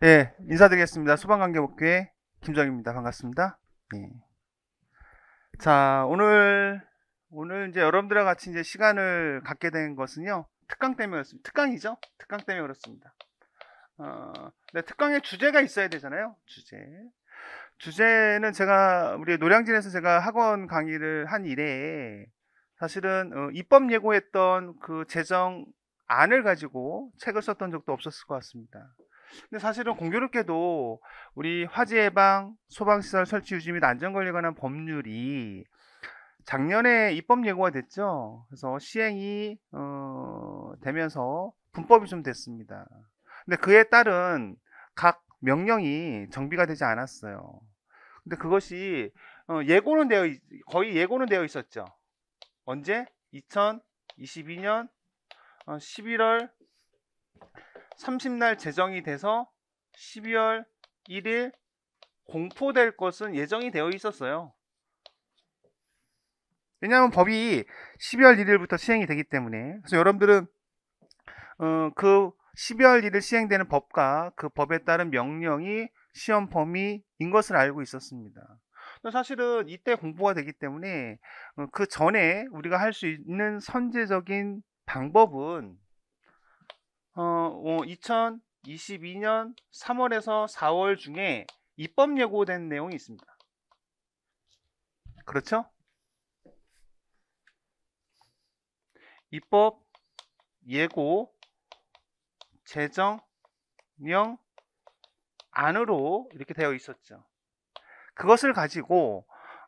예, 인사드리겠습니다. 소방관계복귀의 김정입니다. 반갑습니다. 예. 자, 오늘 이제 여러분들과 같이 이제 시간을 갖게 된 것은요, 특강 때문에 그렇습니다. 특강이죠? 특강 때문에 그렇습니다. 네, 특강에 주제가 있어야 되잖아요. 주제는 우리 노량진에서 제가 학원 강의를 한 이래에 사실은 입법 예고했던 그 제정안을 가지고 책을 썼던 적도 없었을 것 같습니다. 근데 사실은 공교롭게도 우리 화재 예방, 소방시설 설치 유지 및 안전관리에 관한 법률이 작년에 입법 예고가 됐죠. 그래서 시행이 되면서 분법이 좀 됐습니다. 근데 그에 따른 각 명령이 정비가 되지 않았어요. 근데 그것이 거의 예고는 되어 있었죠. 언제? 2022년 11월 30날 제정이 돼서 12월 1일 공포될 것은 예정이 되어 있었어요. 왜냐하면 법이 12월 1일부터 시행이 되기 때문에. 그래서 여러분들은 그 12월 1일 시행되는 법과 그 법에 따른 명령이 시험 범위인 것을 알고 있었습니다. 사실은 이때 공포가 되기 때문에 그 전에 우리가 할 수 있는 선제적인 방법은 2022년 3월에서 4월 중에 입법 예고된 내용이 있습니다. 그렇죠? 입법 예고 제정령 안으로 이렇게 되어 있었죠. 그것을 가지고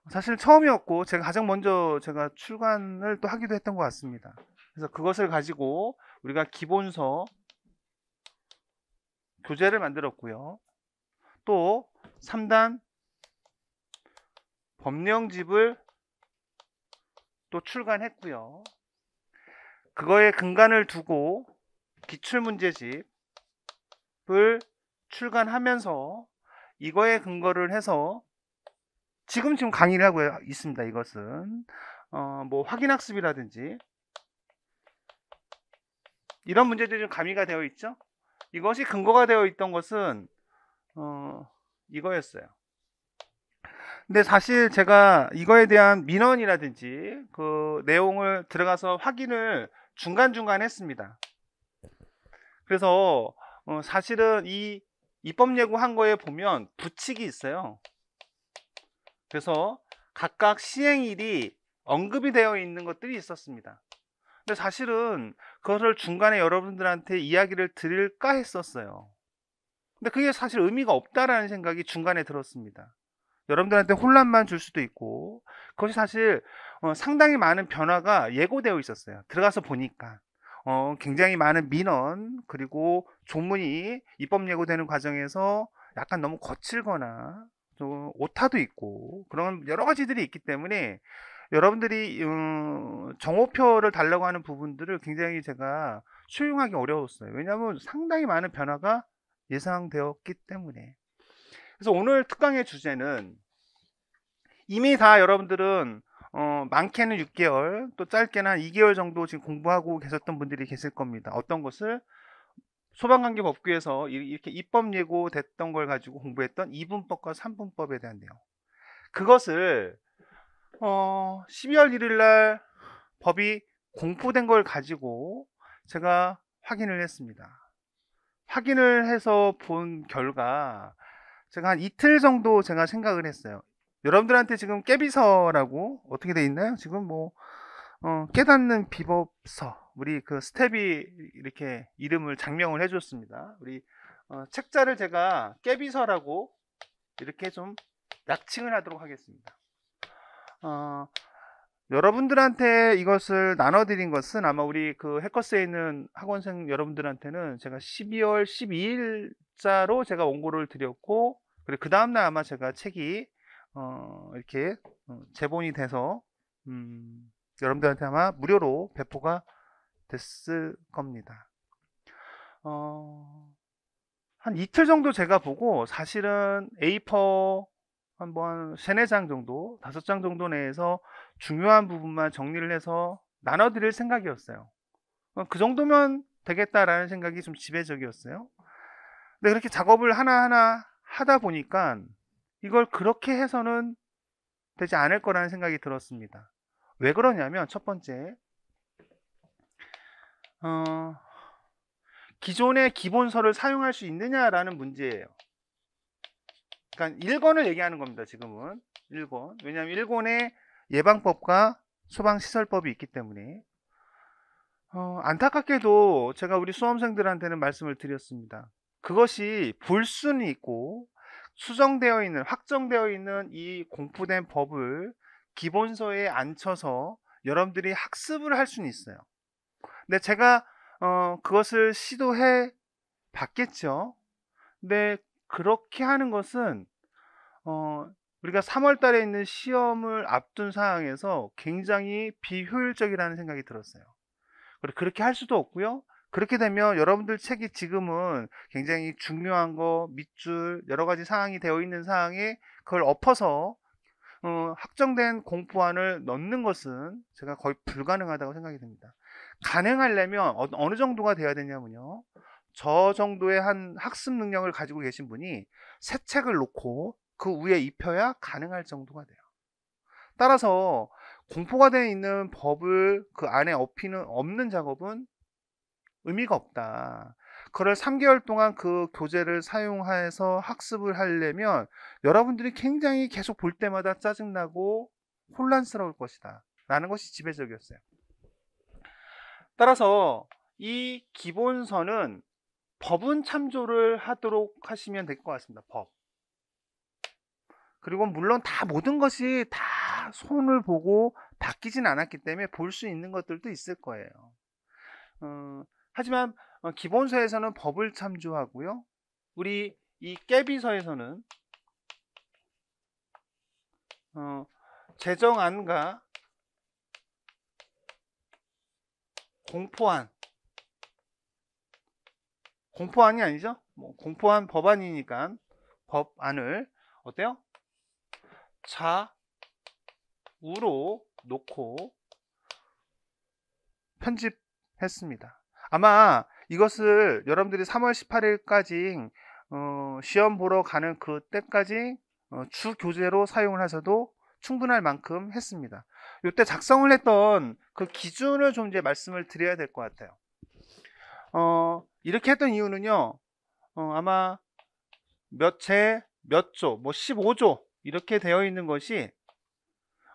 사실 처음이었고 제가 가장 먼저 제가 출간을 또 하기도 했던 것 같습니다. 그래서 그것을 가지고 우리가 기본서 교재를 만들었고요. 또 3단 법령집을 또 출간했고요. 그거에 근간을 두고 기출문제집을 출간하면서 이거에 근거를 해서 지금 강의를 하고 있습니다. 이것은 뭐 확인학습이라든지 이런 문제들이 좀 가미가 되어 있죠. 이것이 근거가 되어 있던 것은 이거였어요. 근데 사실 제가 이거에 대한 민원이라든지 그 내용을 들어가서 확인을 중간중간 했습니다. 그래서 사실은 이 입법 예고한 거에 보면 부칙이 있어요. 그래서 각각 시행일이 언급이 되어 있는 것들이 있었습니다. 근데 사실은 그것을 중간에 여러분들한테 이야기를 드릴까 했었어요. 근데 그게 사실 의미가 없다라는 생각이 중간에 들었습니다. 여러분들한테 혼란만 줄 수도 있고 그것이 사실 상당히 많은 변화가 예고되어 있었어요. 들어가서 보니까 굉장히 많은 민원 그리고 조문이 입법 예고되는 과정에서 약간 너무 거칠거나 또 오타도 있고 그런 여러 가지들이 있기 때문에 여러분들이 정오표를 달라고 하는 부분들을 굉장히 제가 수용하기 어려웠어요. 왜냐하면 상당히 많은 변화가 예상되었기 때문에. 그래서 오늘 특강의 주제는 이미 다 여러분들은 많게는 6개월 또 짧게는 한 2개월 정도 지금 공부하고 계셨던 분들이 계실 겁니다. 어떤 것을 소방관계법규에서 이렇게 입법 예고됐던 걸 가지고 공부했던 2분법과 3분법에 대한 내용. 그것을 12월 1일 날 법이 공포된 걸 가지고 제가 확인을 했습니다. 확인을 해서 본 결과 제가 한 이틀 정도 제가 생각을 했어요. 여러분들한테 지금 깨비서라고 어떻게 돼 있나요? 지금 뭐 깨닫는 비법서 우리 그 스텝이 이렇게 이름을 장명을 해줬습니다. 우리 책자를 제가 깨비서라고 이렇게 좀 약칭을 하도록 하겠습니다. 어, 여러분들한테 이것을 나눠드린 것은 아마 우리 그 해커스에 있는 학원생 여러분들한테는 제가 12월 12일자로 제가 원고를 드렸고 그리고 그 다음날 아마 제가 책이 이렇게 제본이 돼서 여러분들한테 아마 무료로 배포가 됐을 겁니다. 한 이틀 정도 제가 보고 사실은 A4 한번 3-4장 정도 5장 정도 내에서 중요한 부분만 정리를 해서 나눠드릴 생각이었어요. 그 정도면 되겠다라는 생각이 좀 지배적이었어요. 근데 그렇게 작업을 하나하나 하다 보니까 이걸 그렇게 해서는 되지 않을 거라는 생각이 들었습니다. 왜 그러냐면 첫 번째, 기존의 기본서를 사용할 수 있느냐라는 문제예요. 그러니까 1권을 얘기하는 겁니다. 지금은 1권. 왜냐하면 1권에 예방법과 소방시설법이 있기 때문에. 안타깝게도 제가 우리 수험생들한테는 말씀을 드렸습니다. 그것이 볼 수는 있고 수정되어 있는, 확정되어 있는 이 공포된 법을 기본서에 앉혀서 여러분들이 학습을 할 수는 있어요. 근데 제가 그것을 시도해 봤겠죠. 근데 그렇게 하는 것은 우리가 3월 달에 있는 시험을 앞둔 상황에서 굉장히 비효율적이라는 생각이 들었어요. 그렇게 할 수도 없고요. 그렇게 되면 여러분들 책이 지금은 굉장히 중요한 거, 밑줄, 여러 가지 사항이 되어 있는 사항에 그걸 엎어서 확정된 공포안을 넣는 것은 제가 거의 불가능하다고 생각이 듭니다. 가능하려면 어느 정도가 돼야 되냐면요. 저 정도의 한 학습 능력을 가지고 계신 분이 새 책을 놓고 그 위에 입혀야 가능할 정도가 돼요. 따라서 공포가 되어 있는 법을 그 안에 없는 작업은 의미가 없다. 그걸 3개월 동안 그 교재를 사용해서 학습을 하려면 여러분들이 굉장히 계속 볼 때마다 짜증나고 혼란스러울 것이다 라는 것이 지배적이었어요. 따라서 이 기본서는 법은 참조를 하도록 하시면 될 것 같습니다. 법. 그리고 물론 다 모든 것이 다 손을 보고 바뀌진 않았기 때문에 볼 수 있는 것들도 있을 거예요. 하지만 기본서에서는 법을 참조하고요. 우리 이 깨비서에서는 제정안과 공포안이 아니죠? 공포안 법안이니까 법안을 어때요? 좌우로 놓고 편집했습니다. 아마 이것을 여러분들이 3월 18일까지 시험 보러 가는 그때까지 주 교재로 사용을 하셔도 충분할 만큼 했습니다. 이때 작성을 했던 그 기준을 좀 이제 말씀을 드려야 될 것 같아요. 이렇게 했던 이유는요, 아마 몇 조, 뭐 15조 이렇게 되어 있는 것이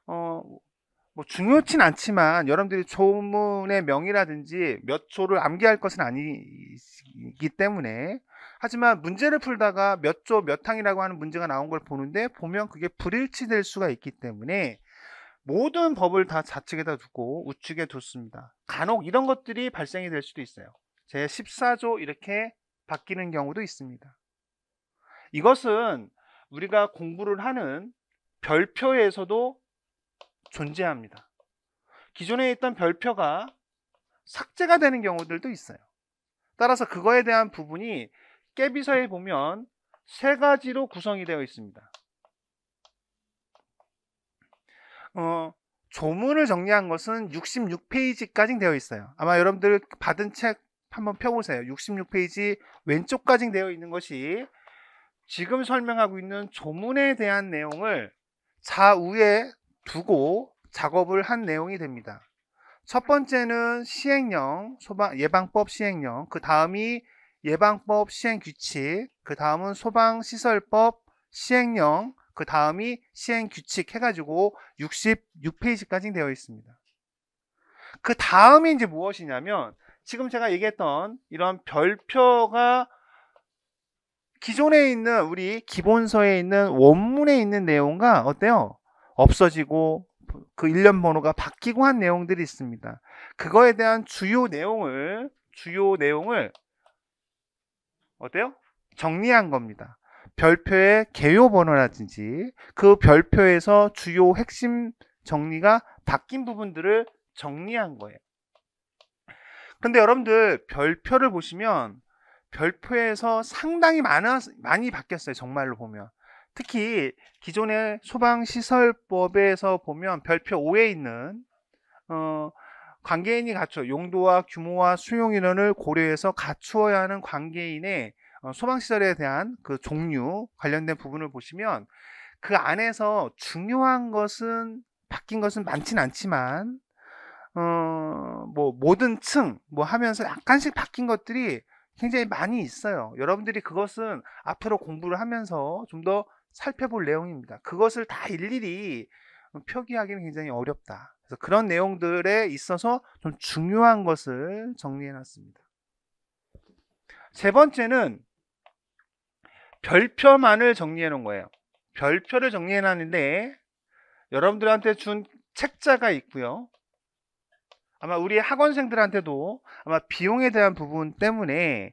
뭐 중요치 않지만 여러분들이 조문의 명이라든지 몇 조를 암기할 것은 아니기 때문에, 하지만 문제를 풀다가 몇 조 몇 항이라고 하는 문제가 나온 걸 보면 그게 불일치될 수가 있기 때문에 모든 법을 다 좌측에다 두고 우측에 뒀습니다. 간혹 이런 것들이 발생이 될 수도 있어요. 제 14조 이렇게 바뀌는 경우도 있습니다. 이것은 우리가 공부를 하는 별표에서도 존재합니다. 기존에 있던 별표가 삭제가 되는 경우들도 있어요. 따라서 그거에 대한 부분이 깨비서에 보면 3가지로 구성이 되어 있습니다. 조문을 정리한 것은 66페이지까지 되어 있어요. 아마 여러분들 받은 책 한번 펴보세요. 66페이지 왼쪽까지 되어 있는 것이 지금 설명하고 있는 조문에 대한 내용을 좌우에 두고 작업을 한 내용이 됩니다. 첫 번째는 시행령, 예방법 시행령, 그 다음이 예방법 시행규칙, 그 다음은 소방시설법 시행령, 그 다음이 시행규칙 해가지고 66페이지까지 되어 있습니다. 그 다음이 이제 무엇이냐면 지금 제가 얘기했던 이런 별표가 기존에 있는 우리 기본서에 있는 원문에 있는 내용과 어때요? 없어지고 그 일련 번호가 바뀌고 한 내용들이 있습니다. 그거에 대한 주요 내용을 어때요? 정리한 겁니다. 별표의 개요 번호라든지 그 별표에서 주요 핵심 정리가 바뀐 부분들을 정리한 거예요. 근데 여러분들 별표를 보시면 별표에서 상당히 많이 바뀌었어요. 정말로 보면. 특히 기존의 소방시설법에서 보면 별표 5에 있는 관계인이 갖춰 용도와 규모와 수용 인원을 고려해서 갖추어야 하는 관계인의 소방시설에 대한 그 종류 관련된 부분을 보시면 그 안에서 중요한 것은 바뀐 것은 많진 않지만 뭐 모든 층 뭐 하면서 약간씩 바뀐 것들이 굉장히 많이 있어요. 여러분들이 그것은 앞으로 공부를 하면서 좀 더 살펴볼 내용입니다. 그것을 다 일일이 표기하기는 굉장히 어렵다. 그래서 그런 내용들에 있어서 좀 중요한 것을 정리해 놨습니다. 세 번째는 별표만을 정리해 놓은 거예요. 별표를 정리해 놨는데 여러분들한테 준 책자가 있고요. 아마 우리 학원생들한테도 아마 비용에 대한 부분 때문에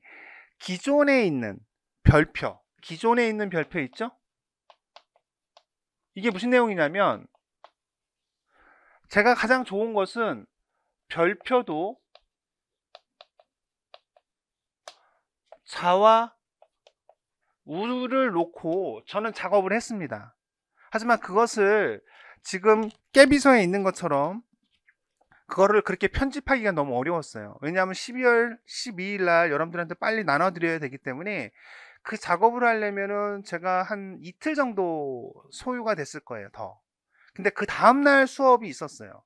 기존에 있는 별표, 기존에 있는 별표 있죠? 이게 무슨 내용이냐면 제가 가장 좋은 것은 별표도 좌와 우를 놓고 저는 작업을 했습니다. 하지만 그것을 지금 깨비서에 있는 것처럼 그거를 그렇게 편집하기가 너무 어려웠어요. 왜냐하면 12월 12일 날 여러분들한테 빨리 나눠드려야 되기 때문에 그 작업을 하려면은 제가 한 이틀 정도 소요가 됐을 거예요, 더. 근데 그 다음날 수업이 있었어요.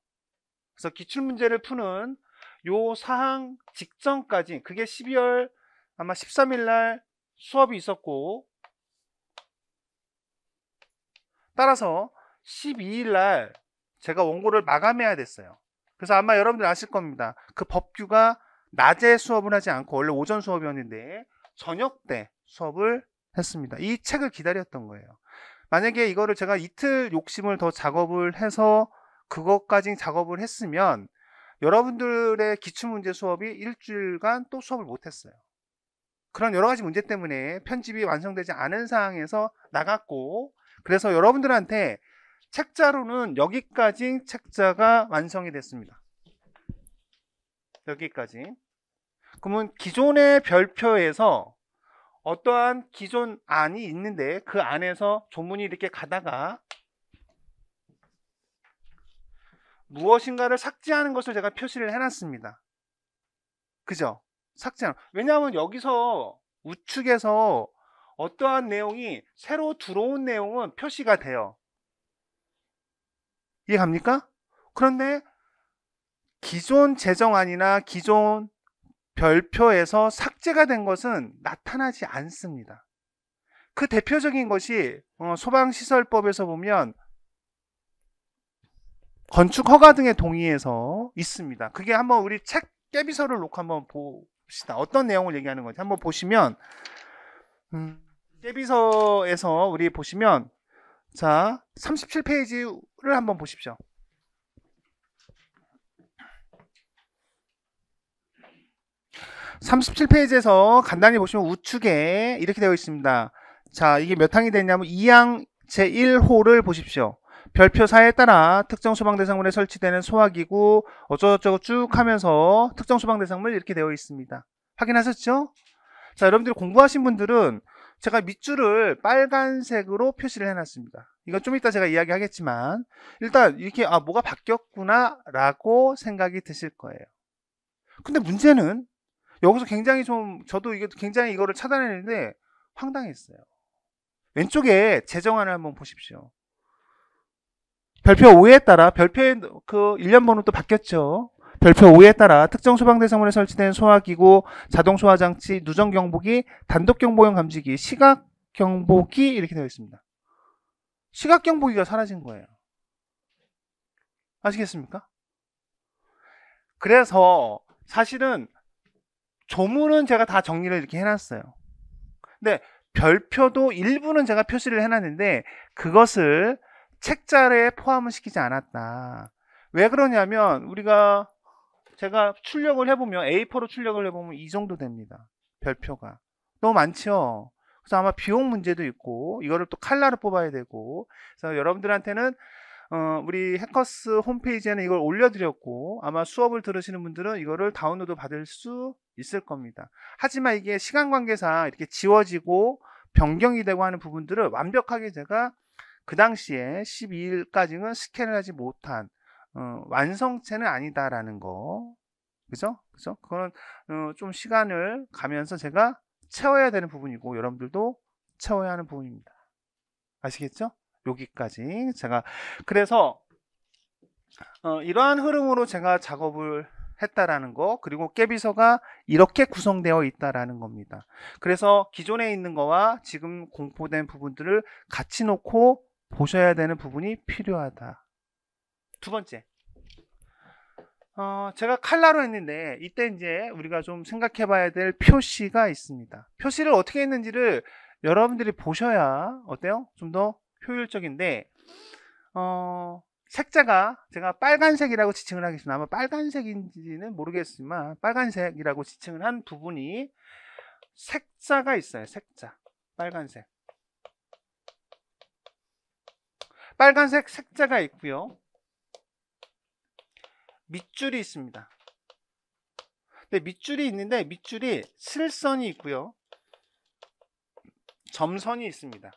그래서 기출문제를 푸는 요 사항 직전까지, 그게 12월 아마 13일 날 수업이 있었고, 따라서 12일 날 제가 원고를 마감해야 됐어요. 그래서 아마 여러분들 아실 겁니다. 그 법규가 낮에 수업을 하지 않고 원래 오전 수업이었는데 저녁 때 수업을 했습니다. 이 책을 기다렸던 거예요. 만약에 이거를 제가 이틀 욕심을 더 작업을 해서 그것까지 작업을 했으면 여러분들의 기출문제 수업이 일주일간 또 수업을 못했어요. 그런 여러 가지 문제 때문에 편집이 완성되지 않은 상황에서 나갔고, 그래서 여러분들한테 책자로는 여기까지 책자가 완성이 됐습니다. 여기까지. 그러면 기존의 별표에서 어떠한 기존 안이 있는데 그 안에서 조문이 이렇게 가다가 무엇인가를 삭제하는 것을 제가 표시를 해놨습니다. 그죠? 삭제하는. 왜냐하면 여기서 우측에서 어떠한 내용이 새로 들어온 내용은 표시가 돼요. 이해갑니까? 그런데 기존 제정안이나 기존 별표에서 삭제가 된 것은 나타나지 않습니다. 그 대표적인 것이 소방시설법에서 보면 건축허가 등의 동의에서 있습니다. 그게 한번 우리 책 깨비서를 놓고 한번 봅시다. 어떤 내용을 얘기하는 건지 한번 보시면, 깨비서에서 우리 보시면, 자, 37페이지를 한번 보십시오. 37페이지에서 간단히 보시면 우측에 이렇게 되어 있습니다. 자, 이게 몇 항이 되냐면 2항 제1호를 보십시오. 별표 4에 따라 특정 소방대상물에 설치되는 소화기구 어쩌고저쩌고 쭉 하면서 특정 소방대상물 이렇게 되어 있습니다. 확인하셨죠? 자, 여러분들이 공부하신 분들은 제가 밑줄을 빨간색으로 표시를 해놨습니다. 이건 좀 이따 제가 이야기하겠지만 일단 이렇게 뭐가 바뀌었구나 라고 생각이 드실 거예요. 근데 문제는 여기서 굉장히 저도 이게 굉장히 이거를 찾아내는데 황당했어요. 왼쪽에 제정안을 한번 보십시오. 별표 5에 따라, 별표의 그 일련 번호도 바뀌었죠. 별표 5에 따라 특정 소방대상물에 설치된 소화기구, 자동소화장치, 누전경보기, 단독경보용 감지기, 시각경보기 이렇게 되어 있습니다. 시각경보기가 사라진 거예요. 아시겠습니까? 그래서 사실은 조문은 제가 다 정리를 이렇게 해놨어요. 근데 별표도 일부는 제가 표시를 해놨는데 그것을 책자에 포함을 시키지 않았다. 왜 그러냐면 제가 출력을 해보면 A4로 출력을 해보면 이 정도 됩니다. 별표가 너무 많죠. 그래서 아마 비용 문제도 있고 이거를 또 칼라를 뽑아야 되고, 그래서 여러분들한테는 우리 해커스 홈페이지에는 이걸 올려드렸고 아마 수업을 들으시는 분들은 이거를 다운로드 받을 수 있을 겁니다. 하지만 이게 시간 관계상 이렇게 지워지고 변경이 되고 하는 부분들을 완벽하게 제가 그 당시에 12일까지는 스캔을 하지 못한 완성체는 아니다라는 거, 그죠? 그거는 좀 시간을 가면서 제가 채워야 되는 부분이고 여러분들도 채워야 하는 부분입니다. 아시겠죠? 여기까지 제가 그래서 이러한 흐름으로 제가 작업을 했다라는 거, 그리고 깨비서가 이렇게 구성되어 있다라는 겁니다. 그래서 기존에 있는 거와 지금 공포된 부분들을 같이 놓고 보셔야 되는 부분이 필요하다. 두 번째, 제가 칼라로 했는데 이때 이제 우리가 좀 생각해 봐야 될 표시가 있습니다. 표시를 어떻게 했는지를 여러분들이 보셔야 어때요? 좀 더 효율적인데, 색자가 제가 빨간색이라고 지칭을 하겠습니다. 아마 빨간색인지는 모르겠지만 빨간색이라고 지칭을 한 부분이 색자가 있어요. 색자, 빨간색. 빨간색 색자가 있고요. 밑줄이 있습니다. 네, 밑줄이 있는데 밑줄이 실선이 있고요. 점선이 있습니다.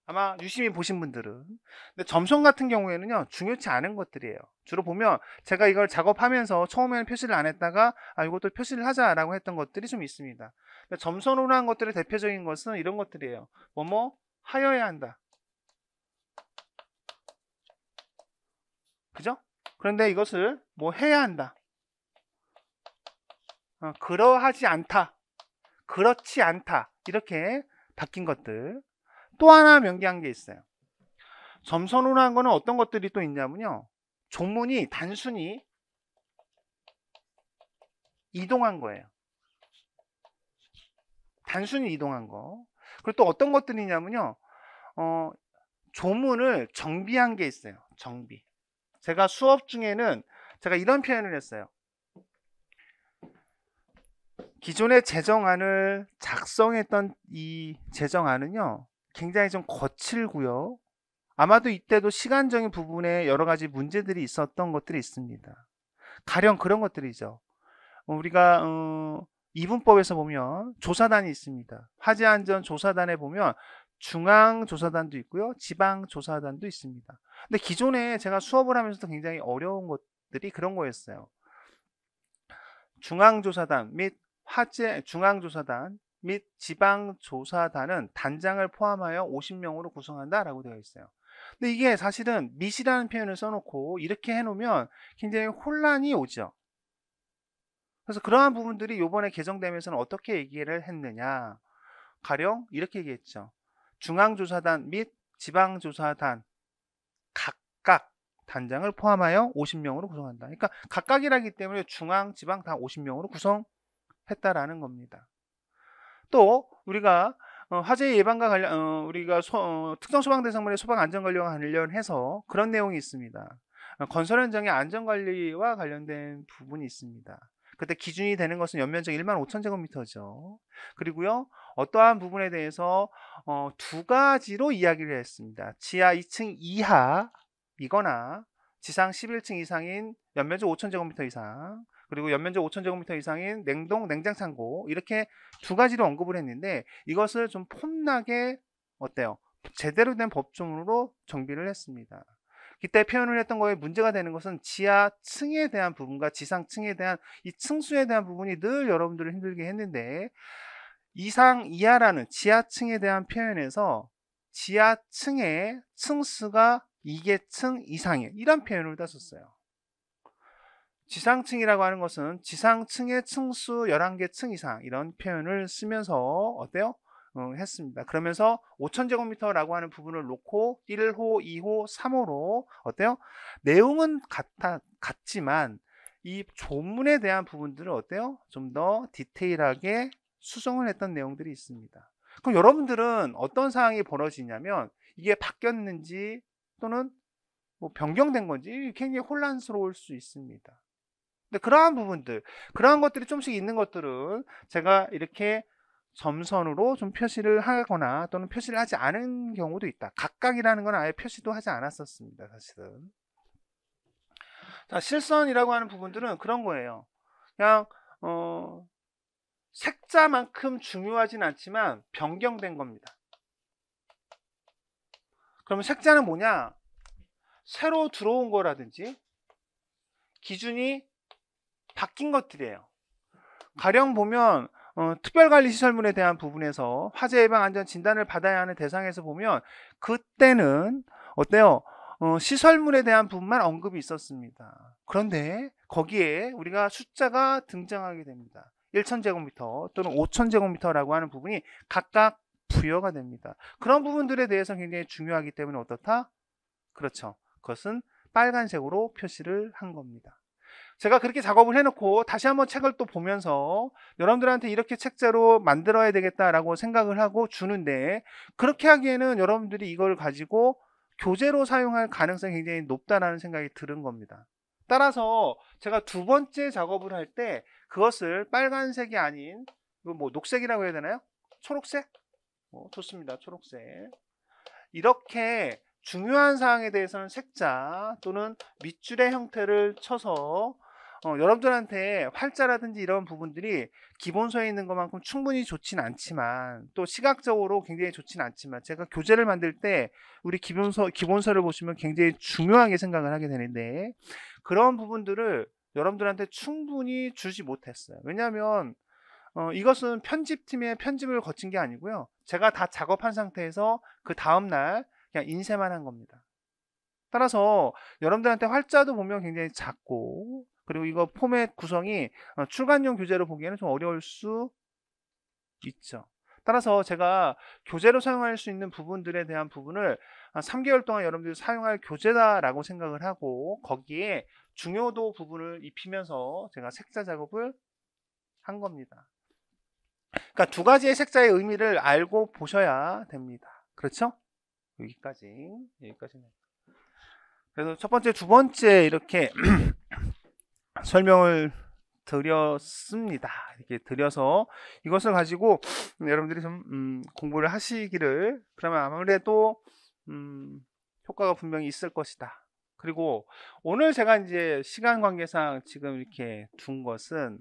아마 유심히 보신 분들은. 근데 점선 같은 경우에는요, 중요치 않은 것들이에요. 주로 보면 제가 이걸 작업하면서 처음에는 표시를 안 했다가 이것도 표시를 하자라고 했던 것들이 좀 있습니다. 근데 점선으로 한 것들의 대표적인 것은 이런 것들이에요. 뭐뭐 하여야 한다. 그죠? 그런데 이것을 뭐 해야 한다. 그러하지 않다. 그렇지 않다. 이렇게 바뀐 것들. 또 하나 명기한 게 있어요. 점선으로 한 거는 어떤 것들이 또 있냐면요, 조문이 단순히 이동한 거예요. 단순히 이동한 거. 그리고 또 어떤 것들이냐면요, 조문을 정비한 게 있어요. 정비. 제가 수업 중에는 제가 이런 표현을 했어요. 기존의 제정안을 작성했던 이 제정안은요, 굉장히 좀 거칠고요. 아마도 이때도 시간적인 부분에 여러 가지 문제들이 있었던 것들이 있습니다. 가령 그런 것들이죠. 우리가 이분법에서 보면 조사단이 있습니다. 화재안전조사단에 보면 중앙조사단도 있고요, 지방조사단도 있습니다. 근데 기존에 제가 수업을 하면서도 굉장히 어려운 것들이 그런 거였어요. 중앙조사단 및 중앙조사단 및 지방조사단은 단장을 포함하여 50명으로 구성한다라고 되어 있어요. 근데 이게 사실은 밋이라는 표현을 써놓고 이렇게 해놓으면 굉장히 혼란이 오죠. 그래서 그러한 부분들이 이번에 개정되면서는 어떻게 얘기를 했느냐, 가령 이렇게 얘기했죠. 중앙조사단 및 지방조사단 각각 단장을 포함하여 50명으로 구성한다. 그러니까 각각이라기 때문에 중앙, 지방 다 50명으로 구성했다라는 겁니다. 또 우리가 화재 예방과 관련 우리가 특정소방대상물의 소방안전관리와 관련해서 그런 내용이 있습니다. 건설 현장의 안전관리와 관련된 부분이 있습니다. 그때 기준이 되는 것은 연면적 15,000제곱미터죠. 그리고요, 어떠한 부분에 대해서 두 가지로 이야기를 했습니다. 지하 2층 이하이거나 지상 11층 이상인 연면적 5,000제곱미터 이상, 그리고 연면적 5,000제곱미터 이상인 냉장창고, 이렇게 두 가지로 언급을 했는데 이것을 좀 폼나게 어때요? 제대로 된 법조문으로 정비를 했습니다. 이때 표현을 했던 거에 문제가 되는 것은 지하층에 대한 부분과 지상층에 대한 이 층수에 대한 부분이 늘 여러분들을 힘들게 했는데, 이상 이하라는 지하층에 대한 표현에서 지하층의 층수가 2개층 이상이에요. 이런 표현을 다 썼어요. 지상층이라고 하는 것은 지상층의 층수 11개 층 이상, 이런 표현을 쓰면서 어때요? 했습니다. 그러면서 5,000제곱미터라고 하는 부분을 놓고 1호, 2호, 3호로 어때요? 내용은 같지만 이 조문에 대한 부분들을 어때요? 좀 더 디테일하게 수정을 했던 내용들이 있습니다. 그럼 여러분들은 어떤 상황이 벌어지냐면 이게 바뀌었는지 또는 뭐 변경된 건지 굉장히 혼란스러울 수 있습니다. 근데 그러한 부분들, 그러한 것들이 좀씩 있는 것들은 제가 이렇게 점선으로 좀 표시를 하거나 또는 표시를 하지 않은 경우도 있다. 각각이라는 건 아예 표시도 하지 않았었습니다, 사실은. 자, 실선이라고 하는 부분들은 그런 거예요. 그냥 색자만큼 중요하진 않지만 변경된 겁니다. 그러면 색자는 뭐냐? 새로 들어온 거라든지 기준이 바뀐 것들이에요. 가령 보면 특별관리시설물에 대한 부분에서 화재 예방 안전 진단을 받아야 하는 대상에서 보면 그때는 어때요? 시설물에 대한 부분만 언급이 있었습니다. 그런데 거기에 우리가 숫자가 등장하게 됩니다. 1000제곱미터 또는 5000제곱미터라고 하는 부분이 각각 부여가 됩니다. 그런 부분들에 대해서 굉장히 중요하기 때문에 어떻다? 그렇죠. 그것은 빨간색으로 표시를 한 겁니다. 제가 그렇게 작업을 해놓고 다시 한번 책을 또 보면서 여러분들한테 이렇게 책자로 만들어야 되겠다라고 생각을 하고 주는데, 그렇게 하기에는 여러분들이 이걸 가지고 교재로 사용할 가능성이 굉장히 높다라는 생각이 드는 겁니다. 따라서 제가 두 번째 작업을 할 때 그것을 빨간색이 아닌 뭐 녹색이라고 해야 되나요? 초록색? 좋습니다. 초록색. 이렇게 중요한 사항에 대해서는 색자 또는 밑줄의 형태를 쳐서 여러분들한테 활자라든지 이런 부분들이 기본서에 있는 것만큼 충분히 좋진 않지만, 또 시각적으로 굉장히 좋진 않지만, 제가 교재를 만들 때 우리 기본서를 보시면 굉장히 중요하게 생각을 하게 되는데, 그런 부분들을 여러분들한테 충분히 주지 못했어요. 왜냐하면 이것은 편집팀의 편집을 거친 게 아니고요, 제가 다 작업한 상태에서 그 다음날 그냥 인쇄만 한 겁니다. 따라서 여러분들한테 활자도 보면 굉장히 작고, 그리고 이거 포맷 구성이 출간용 교재로 보기에는 좀 어려울 수 있죠. 따라서 제가 교재로 사용할 수 있는 부분들에 대한 부분을 한 3개월 동안 여러분들이 사용할 교재다라고 생각을 하고, 거기에 중요도 부분을 입히면서 제가 색자 작업을 한 겁니다. 그러니까 두 가지의 색자의 의미를 알고 보셔야 됩니다. 그렇죠? 여기까지는. 그래서 첫 번째, 두 번째 이렇게 설명을 드렸습니다. 이렇게 드려서 이것을 가지고 여러분들이 좀 공부를 하시기를, 그러면 아무래도 효과가 분명히 있을 것이다. 그리고 오늘 제가 이제 시간 관계상 지금 이렇게 둔 것은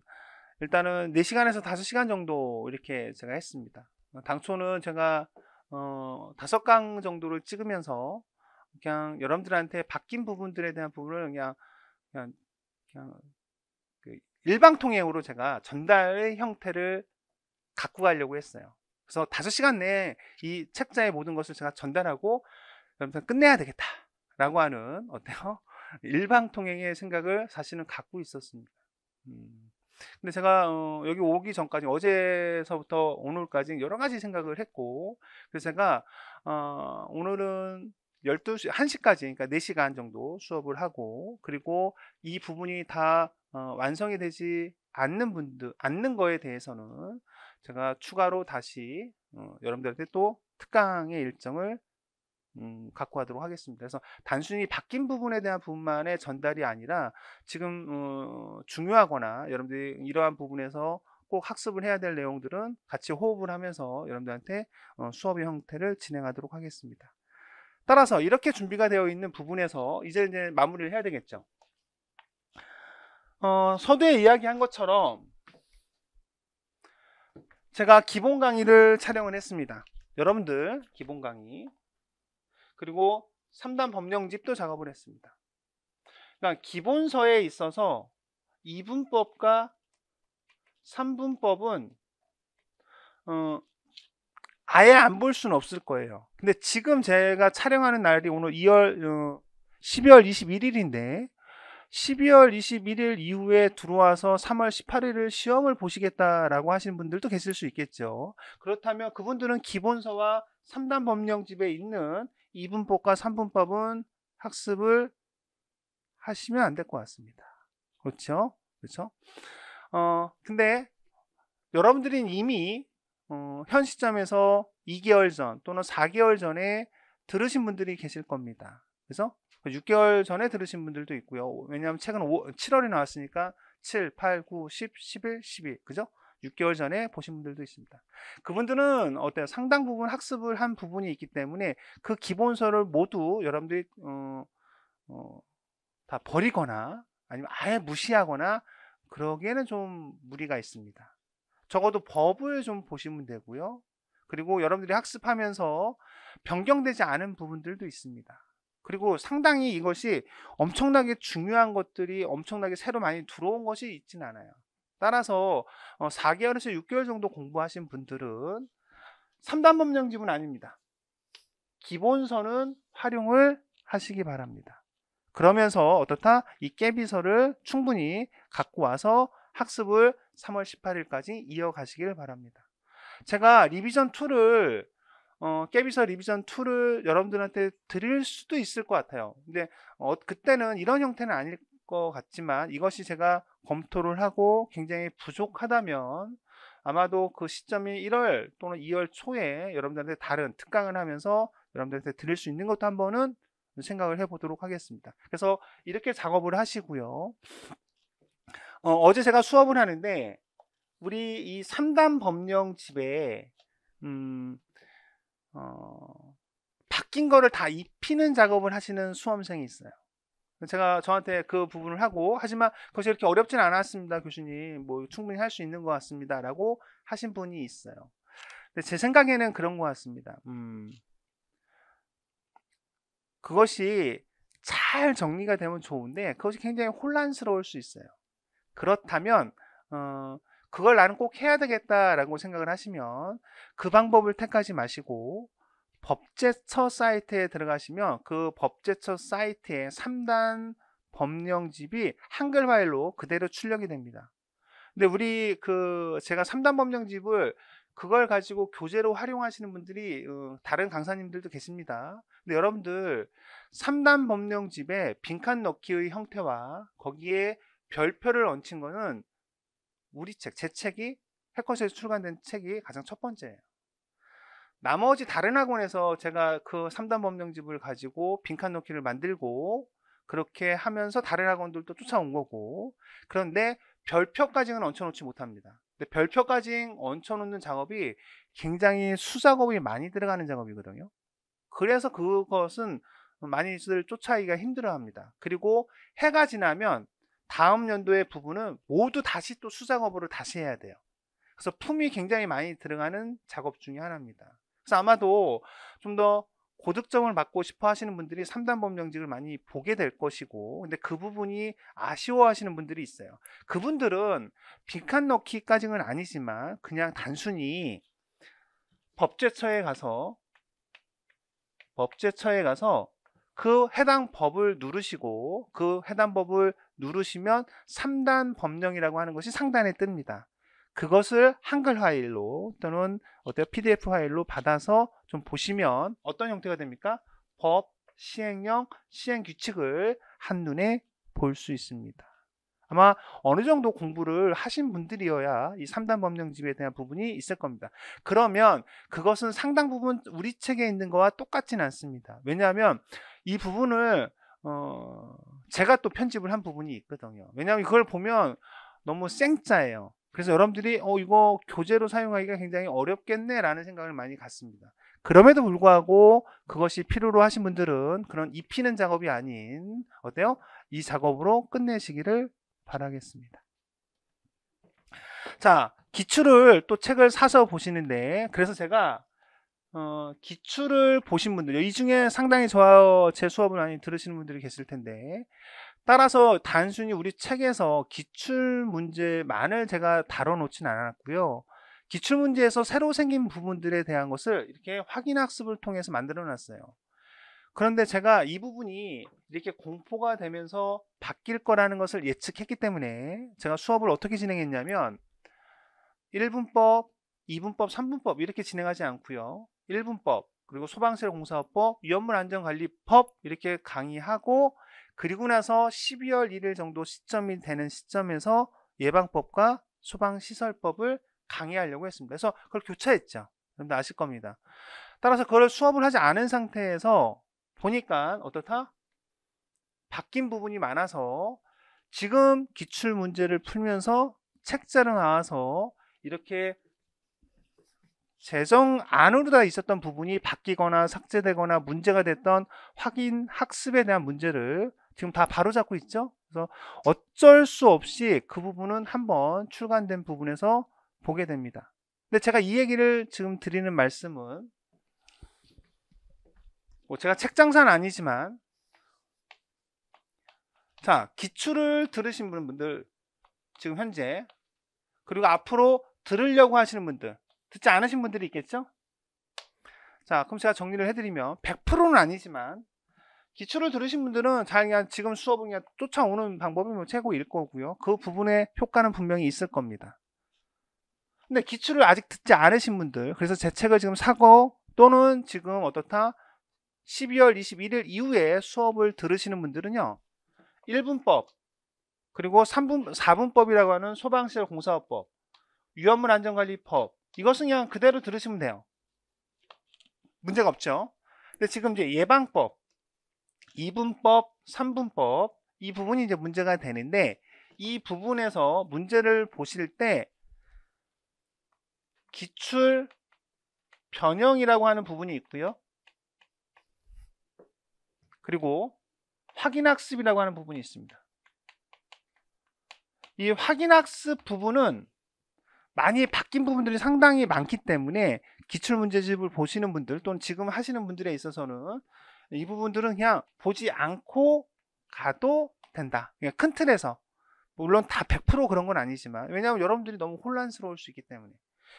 일단은 4시간에서 5시간 정도 이렇게 제가 했습니다. 당초는 제가 5강 정도를 찍으면서 그냥 여러분들한테 바뀐 부분들에 대한 부분을 그냥 그 일방통행으로 제가 전달의 형태를 갖고 가려고 했어요. 그래서 5시간 내에 이 책자의 모든 것을 제가 전달하고 여러분들 끝내야 되겠다라고 하는, 어때요? 일방통행의 생각을 사실은 갖고 있었습니다. 근데 제가 여기 오기 전까지, 어제서부터 오늘까지 여러 가지 생각을 했고, 그래서 제가 오늘은 12시, 1시까지, 그러니까 4시간 정도 수업을 하고, 그리고 이 부분이 다 완성이 되지 않는 거에 대해서는 제가 추가로 다시 여러분들한테 또 특강의 일정을 갖고 하도록 하겠습니다. 그래서 단순히 바뀐 부분에 대한 부분만의 전달이 아니라, 지금 중요하거나 여러분들이 이러한 부분에서 꼭 학습을 해야 될 내용들은 같이 호흡을 하면서 여러분들한테 수업의 형태를 진행하도록 하겠습니다. 따라서 이렇게 준비가 되어 있는 부분에서 이제 마무리를 해야 되겠죠. 서두에 이야기한 것처럼 제가 기본 강의를 촬영을 했습니다. 여러분들 기본 강의, 그리고 3단 법령집도 작업을 했습니다. 그러니까 기본서에 있어서 2분법과 3분법은 아예 안 볼 수는 없을 거예요. 근데 지금 제가 촬영하는 날이 오늘 12월 21일인데 12월 21일 이후에 들어와서 3월 18일을 시험을 보시겠다라고 하시는 분들도 계실 수 있겠죠. 그렇다면 그분들은 기본서와 3단 법령집에 있는 2분법과 3분법은 학습을 하시면 안 될 것 같습니다. 그렇죠? 그렇죠? 근데 여러분들은 이미 현 시점에서 2개월 전 또는 4개월 전에 들으신 분들이 계실 겁니다. 그래서 6개월 전에 들으신 분들도 있고요. 왜냐하면 책은 7월에 나왔으니까 7, 8, 9, 10, 11, 12, 그죠? 6개월 전에 보신 분들도 있습니다. 그분들은 어때요? 상당 부분 학습을 한 부분이 있기 때문에 그 기본서를 모두 여러분들이 다 버리거나 아니면 아예 무시하거나 그러기에는 좀 무리가 있습니다. 적어도 법을 좀 보시면 되고요. 그리고 여러분들이 학습하면서 변경되지 않은 부분들도 있습니다. 그리고 상당히 이것이 엄청나게 중요한 것들이 엄청나게 새로 많이 들어온 것이 있진 않아요. 따라서 4개월에서 6개월 정도 공부하신 분들은 3단 법령집은 아닙니다. 기본서는 활용을 하시기 바랍니다. 그러면서 어떻다? 이 깨비서를 충분히 갖고 와서 학습을 3월 18일까지 이어가시길 바랍니다. 제가 리비전 2를 깨비서 리비전 2를 여러분들한테 드릴 수도 있을 것 같아요. 근데 그때는 이런 형태는 아닐 것 같지만 이것이 제가 검토를 하고 굉장히 부족하다면 아마도 그 시점이 1월 또는 2월 초에 여러분들한테 다른 특강을 하면서 여러분들한테 드릴 수 있는 것도 한번은 생각을 해보도록 하겠습니다. 그래서 이렇게 작업을 하시고요. 어제 제가 수업을 하는데 우리 이 3단 법령집에 바뀐 거를 다 입히는 작업을 하시는 수험생이 있어요. 제가 저한테 그 부분을 하고, 하지만 그것이 이렇게 어렵진 않았습니다, 교수님. 뭐 충분히 할 수 있는 것 같습니다 라고 하신 분이 있어요. 근데 제 생각에는 그런 것 같습니다. 그것이 잘 정리가 되면 좋은데 그것이 굉장히 혼란스러울 수 있어요. 그렇다면 그걸 나는 꼭 해야 되겠다라고 생각을 하시면 그 방법을 택하지 마시고 법제처 사이트에 들어가시면 그 법제처 사이트에 3단 법령집이 한글 파일로 그대로 출력이 됩니다. 근데 우리 제가 3단 법령집을 그걸 가지고 교재로 활용하시는 분들이 다른 강사님들도 계십니다. 근데 여러분들 3단 법령집에 빈칸 넣기의 형태와 거기에 별표를 얹힌 거는 우리 책, 제 책이 해커스에서 출간된 책이 가장 첫 번째예요. 나머지 다른 학원에서 제가 그 3단 법령집을 가지고 빈칸 넣기를 만들고 그렇게 하면서 다른 학원들도 쫓아온 거고, 그런데 별표까지는 얹혀놓지 못합니다. 근데 별표까지 얹혀놓는 작업이 굉장히 수작업이 많이 들어가는 작업이거든요. 그래서 그것은 많이들 쫓아가기가 힘들어합니다. 그리고 해가 지나면 다음 연도의 부분은 모두 다시 또 수작업으로 다시 해야 돼요. 그래서 품이 굉장히 많이 들어가는 작업 중에 하나입니다. 그래서 아마도 좀 더 고득점을 받고 싶어 하시는 분들이 3단 법령집을 많이 보게 될 것이고, 근데 그 부분이 아쉬워 하시는 분들이 있어요. 그분들은 빈칸 넣기까지는 아니지만 그냥 단순히 법제처에 가서 그 해당 법을 누르시고 그 해당 법을 누르시면 3단 법령이라고 하는 것이 상단에 뜹니다. 그것을 한글 파일로 또는 PDF 파일로 받아서 좀 보시면 어떤 형태가 됩니까? 법, 시행령, 시행규칙을 한눈에 볼 수 있습니다. 아마 어느 정도 공부를 하신 분들이어야 이 3단 법령집에 대한 부분이 있을 겁니다. 그러면 그것은 상당 부분 우리 책에 있는 거와 똑같지는 않습니다. 왜냐하면 이 부분을 제가 또 편집을 한 부분이 있거든요. 왜냐하면 그걸 보면 너무 생짜예요. 그래서 여러분들이 이거 교재로 사용하기가 굉장히 어렵겠네 라는 생각을 많이 갖습니다. 그럼에도 불구하고 그것이 필요로 하신 분들은 그런 입히는 작업이 아닌 어때요? 이 작업으로 끝내시기를 바라겠습니다. 자, 기출을 또 책을 사서 보시는데, 그래서 제가 기출을 보신 분들, 이 중에 상당히 제 수업을 많이 들으시는 분들이 계실 텐데, 따라서 단순히 우리 책에서 기출 문제만을 제가 다뤄놓진 않았고요. 기출 문제에서 새로 생긴 부분들에 대한 것을 이렇게 확인학습을 통해서 만들어 놨어요. 그런데 제가 이 부분이 이렇게 공포가 되면서 바뀔 거라는 것을 예측했기 때문에 제가 수업을 어떻게 진행했냐면 1분법, 2분법, 3분법 이렇게 진행하지 않고요. 1분법, 그리고 소방시설공사법, 위험물안전관리법 이렇게 강의하고, 그리고 나서 12월 1일 정도 시점이 되는 시점에서 예방법과 소방시설법을 강의하려고 했습니다. 그래서 그걸 교차했죠. 여러분들 아실 겁니다. 따라서 그걸 수업을 하지 않은 상태에서 보니까 어떻다? 바뀐 부분이 많아서 지금 기출 문제를 풀면서 책자로 나와서 이렇게 재정 안으로 다 있었던 부분이 바뀌거나 삭제되거나 문제가 됐던 확인 학습에 대한 문제를 지금 다 바로잡고 있죠. 그래서 어쩔 수 없이 그 부분은 한번 출간된 부분에서 보게 됩니다. 근데 제가 이 얘기를 지금 드리는 말씀은 제가 책 장사는 아니지만, 자, 기출을 들으신 분들 지금 현재 그리고 앞으로 들으려고 하시는 분들, 듣지 않으신 분들이 있겠죠? 자, 그럼 제가 정리를 해드리면 100%는 아니지만 기출을 들으신 분들은 잘 그냥 지금 수업은 그냥 쫓아오는 방법이 뭐 최고일 거고요. 그 부분에 효과는 분명히 있을 겁니다. 근데 기출을 아직 듣지 않으신 분들, 그래서 제 책을 지금 사고 또는 지금 어떻다 12월 21일 이후에 수업을 들으시는 분들은요, 1분법 그리고 4분법이라고 하는 소방시설 공사법, 위험물 안전관리법, 이것은 그냥 그대로 들으시면 돼요. 문제가 없죠. 근데 지금 이제 예방법, 2분법, 3분법, 이 부분이 이제 문제가 되는데, 이 부분에서 문제를 보실 때 기출 변형이라고 하는 부분이 있고요. 그리고 확인학습이라고 하는 부분이 있습니다. 이 확인학습 부분은 많이 바뀐 부분들이 상당히 많기 때문에 기출문제집을 보시는 분들 또는 지금 하시는 분들에 있어서는 이 부분들은 그냥 보지 않고 가도 된다. 그냥 큰 틀에서. 물론 다 100% 그런 건 아니지만, 왜냐하면 여러분들이 너무 혼란스러울 수 있기 때문에.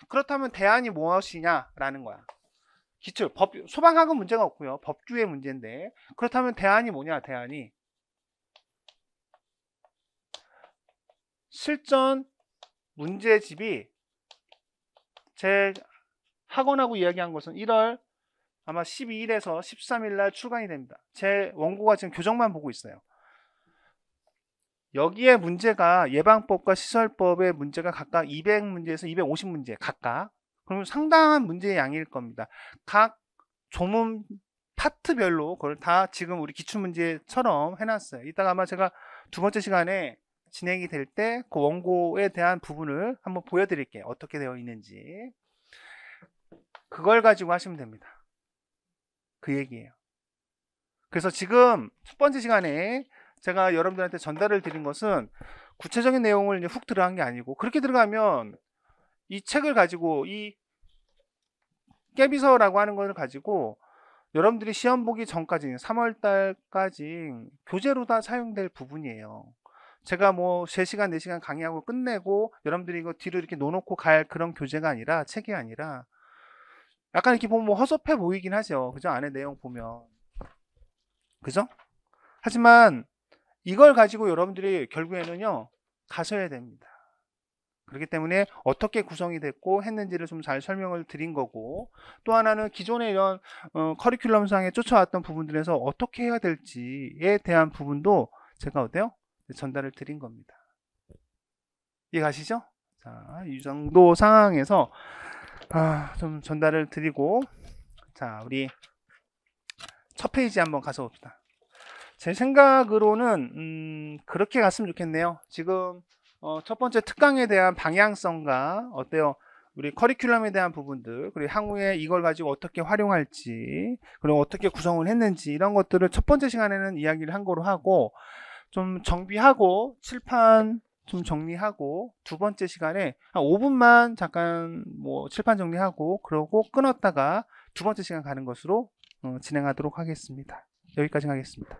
그렇다면 대안이 무엇이냐라는 거야. 기출, 소방학은 문제가 없고요. 법규의 문제인데, 그렇다면 대안이 뭐냐, 대안이. 실전 문제집이 제 학원하고 이야기한 것은 1월 아마 12일에서 13일 날 출간이 됩니다. 제 원고가 지금 교정만 보고 있어요. 여기에 문제가 예방법과 시설법의 문제가 각각 200문제에서 250문제 각각. 그러면 상당한 문제의 양일 겁니다. 각 조문 파트별로 그걸 다 지금 우리 기출문제처럼 해놨어요. 이따가 아마 제가 두 번째 시간에 진행이 될 때 그 원고에 대한 부분을 한번 보여드릴게요. 어떻게 되어 있는지. 그걸 가지고 하시면 됩니다. 그 얘기예요. 그래서 지금 첫 번째 시간에 제가 여러분들한테 전달을 드린 것은 구체적인 내용을 이제 훅 들어간 게 아니고, 그렇게 들어가면 이 책을 가지고 이 깨비서라고 하는 것을 가지고 여러분들이 시험 보기 전까지 3월 달까지 교재로 다 사용될 부분이에요. 제가 뭐 3시간 4시간 강의하고 끝내고 여러분들이 이거 뒤로 이렇게 놓아놓고 갈 그런 교재가 아니라, 책이 아니라, 약간 이렇게 보면 뭐 허접해 보이긴 하죠. 그죠? 안에 내용 보면. 그죠? 하지만 이걸 가지고 여러분들이 결국에는요, 가셔야 됩니다. 그렇기 때문에 어떻게 구성이 됐고 했는지를 좀 잘 설명을 드린 거고, 또 하나는 기존의 이런 커리큘럼상에 쫓아왔던 부분들에서 어떻게 해야 될지에 대한 부분도 제가 어때요? 전달을 드린 겁니다. 이해가시죠? 자, 이 정도 상황에서 좀 전달을 드리고, 자, 우리 첫 페이지 한번 가서 봅시다. 제 생각으로는 그렇게 갔으면 좋겠네요. 지금 첫 번째 특강에 대한 방향성과 어때요? 우리 커리큘럼에 대한 부분들, 그리고 향후에 이걸 가지고 어떻게 활용할지, 그리고 어떻게 구성을 했는지, 이런 것들을 첫 번째 시간에는 이야기를 한 거로 하고, 좀 정비하고 칠판 좀 정리하고, 두 번째 시간에 한 5분만 잠깐 뭐 칠판 정리하고 그러고 끊었다가 두 번째 시간 가는 것으로 진행하도록 하겠습니다. 여기까지 하겠습니다.